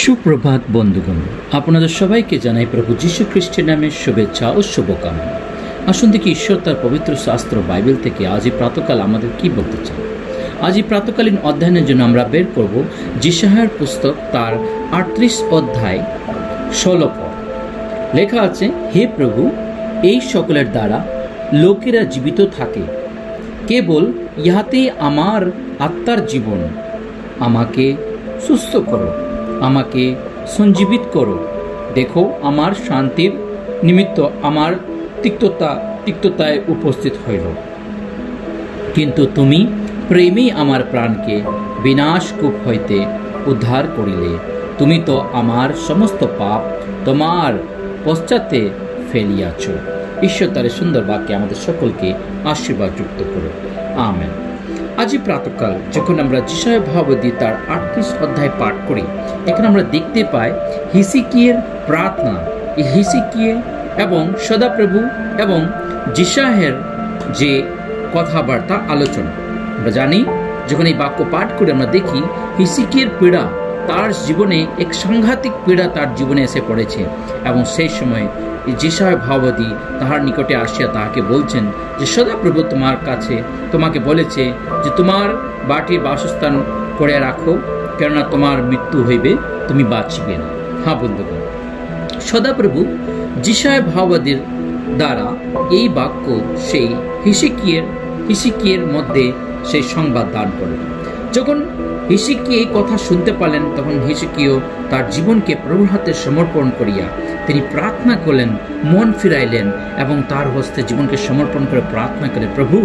সুপ্রভাত বন্ধুগণ, আপনাদের সবাইকে জানাই প্রভু যীশু খ্রিস্টের নামে শুভেচ্ছা ও শুভকামনা। আসুন দেখি ঈশ্বর তার পবিত্র শাস্ত্র বাইবেল থেকে আজ এই প্রাতকাল আমাদের কি বলতে চান। আজ এই প্রাতকালীন অধ্যয়নের জন্য আমরা বের করব যিশায়ার পুস্তক তার 38 অধ্যায় 16 পদ। লেখা আছে, হে প্রভু, এই সকলের দ্বারা লোকেরা জীবিত থাকে, কেবল ইহাতেই আমার আত্মার জীবন। আমাকে সুস্থ করো, আমাকে সঞ্জীবিত করো। দেখো, আমার শান্তির নিমিত্ত আমার তিক্ততায় উপস্থিত হইল, কিন্তু তুমি প্রেমী আমার প্রাণকে বিনাশকূপ হইতে উদ্ধার করিলে। তুমি তো আমার সমস্ত পাপ তোমার পশ্চাতে ফেলিয়াছ। ঈশ্বর তার সুন্দর বাক্যে আমাদের সকলকে আশীর্বাদ যুক্ত করো, আমেন। আজ প্রাতকাল যখন আমরা যিশায়া ভাববাদী তার 38 অধ্যায় পাঠ করি, এখানে আমরা দেখতে পাই হিজকিয়ের প্রার্থনা। এই হিজকিয়ে এবং সদাপ্রভু এবং যিশায়ের যে কথাবার্তা আলোচনা আমরা জানি। যখন এই বাক্য পাঠ করে আমরা দেখি হিজকিয়ের পীড়া, তার জীবনে এক সাংঘাতিক পীড়া তার জীবনে এসে পড়েছে, এবং সেই সময় যিশায়া ভাববাদী তাহার নিকটে আসিয়া তাহাকে বলছেন যে সদাপ্রভু তোমার কাছে তোমাকে বলেছে যে তোমার বাটির বাসস্থান করে রাখো, কেননা তোমার মৃত্যু হইবে, তুমি বাঁচবে না। হ্যাঁ বন্ধুগণ, সদাপ্রভু যিশায়া ভাববাদীর দ্বারা এই বাক্য সেই হিজকিয়ের মধ্যে সেই সংবাদ দান করেন। যখন হিজকিয়ে এই কথা শুনতে পারলেন, তখন হিজকিয় তার জীবনকে প্রভুর হাতে সমর্পণ করিয়া তিনি প্রার্থনা করলেন, মন ফিরাইলেন এবং তার হস্তে জীবনকে সমর্পণ করে প্রার্থনা করে, প্রভু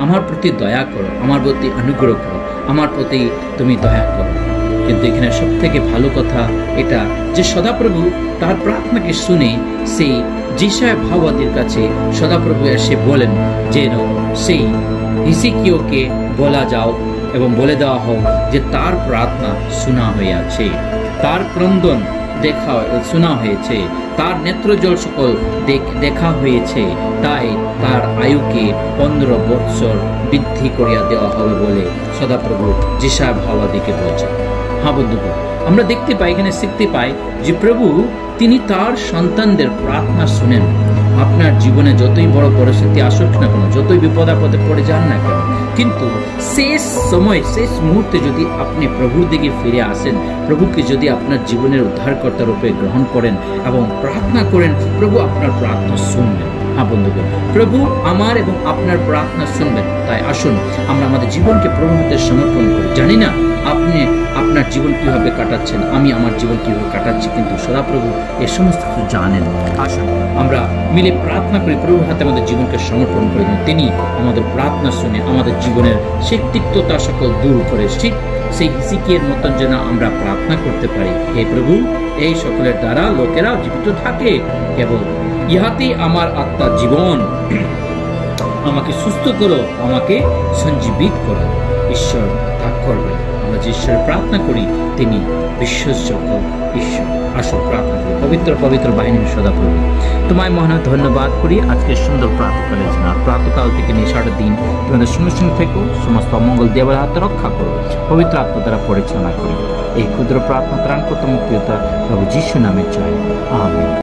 আমার প্রতি দয়া করো, আমার প্রতি অনুগ্রহ করো, আমার প্রতি তুমি দয়া করো। কিন্তু এখানে সব থেকে ভালো কথা এটা যে সদাপ্রভু তার প্রার্থনাকে শুনে সেই যিশায়া ভাববাদীর কাছে সদাপ্রভু এসে বলেন যেন সেই হিজকিয়কে বলা যাও এবং বলে দেওয়া হোক যে তার প্রার্থনা শোনা হইয়াছে, তার ক্রন্দন শোনা হয়েছে, তার নেত্রজল সকল দেখা হয়েছে, তাই তার আয়ুকে 15 বৎসর বৃদ্ধি করিয়া দেওয়া হবে বলে সদাপ্রভু যিশায়া ভাববাদীকে বলছেন। হ্যাঁ বন্ধুগণ, আমরা দেখতে পাই, এখানে শিখতে পাই যে প্রভু তিনি তার সন্তানদের প্রার্থনা শুনেন। আপনার জীবনে যতই বড় পরিস্থিতি আসুক না কেন, যতই বিপদ আপদে পড়ে যান না কেন, কিন্তু শেষ মুহূর্তে যদি আপনি প্রভুর দিকে ফিরে আসেন, প্রভুকে যদি আপনার জীবনের উদ্ধারকর্তা রূপে গ্রহণ করেন এবং প্রার্থনা করেন, প্রভু আপনার প্রার্থনা শুনবেন। হ্যাঁ বন্ধুগণ, প্রভু আমার এবং আপনার প্রার্থনা শুনবেন। তাই আসুন আমরা আমাদের জীবনকে প্রভুর হাতে সমর্পণ করি। জানি না আপনি আপনার জীবন কিভাবে কাটাচ্ছেন, আমি আমার জীবন কিভাবে কাটাচ্ছি, কিন্তু সদাপ্রভু এ সমস্ত কিছু জানেন। আসুন আমরা মিলে প্রার্থনা করি, প্রভুর হাতে আমাদের জীবনকে সমর্পণ করে দিন। তিনি আমাদের প্রার্থনা শুনে আমাদের জীবনের সেই তিক্ততা সকল দূর করে ঠিক সেই হিজকিয়ের মতন যেন আমরা প্রার্থনা করতে পারি, হে প্রভু, এই সকলের দ্বারা লোকেরা জীবিত থাকে, কেবল ইহাতেই আমার আত্মার জীবন। আমাকে সুস্থ করো, আমাকে সঞ্জীবিত করো। ঈশ্বর তা করবেন। আমরা যে ঈশ্বরের প্রার্থনা করি তিনি বিশ্বাসযোগ্য ঈশ্বর। আসো প্রার্থনা করি। পবিত্র বাহিনীর সদাপ্রভু, তোমায় মহান ধন্যবাদ করি আজকের সুন্দর প্রাতকালের জন্য। প্রাতকাল থেকে নিয়ে সারা দিন তোমাদের সঙ্গে সঙ্গে থেকো, সমস্ত অমঙ্গল দেওয়ার হাতে রক্ষা করো, পবিত্র আত্মা দ্বারা পরিচালনা করি। এই ক্ষুদ্র প্রার্থনা ত্রাণকর্তা মুক্তিদাতা প্রভু যীশু নামে চাই, আমেন।